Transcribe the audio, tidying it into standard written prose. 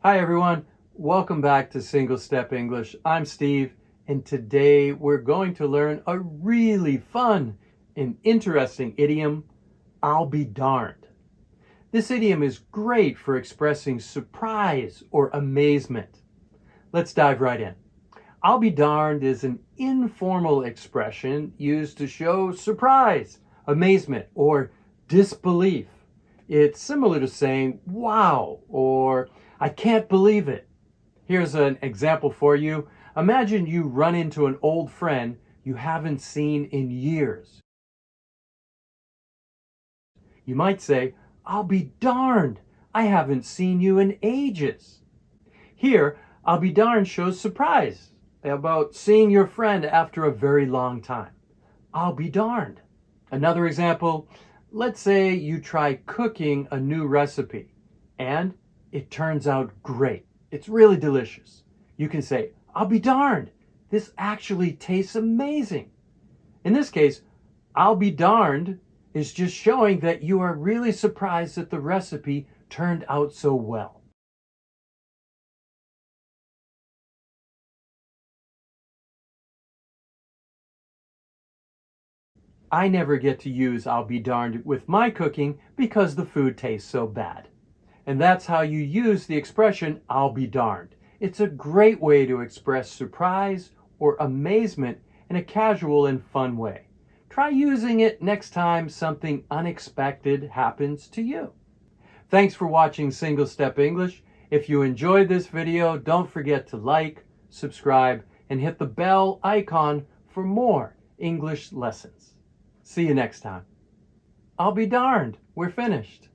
Hi everyone, welcome back to Single Step English. I'm Steve, and today we're going to learn a really fun and interesting idiom, I'll be darned. This idiom is great for expressing surprise or amazement. Let's dive right in. I'll be darned is an informal expression used to show surprise, amazement, or disbelief. It's similar to saying, wow, or I can't believe it. Here's an example for you. Imagine you run into an old friend you haven't seen in years. You might say, I'll be darned, I haven't seen you in ages. Here, I'll be darned shows surprise about seeing your friend after a very long time. I'll be darned. Another example, let's say you try cooking a new recipe and it turns out great. It's really delicious. You can say, I'll be darned, this actually tastes amazing. In this case, I'll be darned is just showing that you are really surprised that the recipe turned out so well. I never get to use I'll be darned with my cooking because the food tastes so bad. And that's how you use the expression I'll be darned. It's a great way to express surprise or amazement in a casual and fun way. Try using it next time something unexpected happens to you. Thanks for watching Single Step English. If you enjoyed this video, don't forget to like, subscribe, and hit the bell icon for more English lessons. See you next time. I'll be darned, we're finished.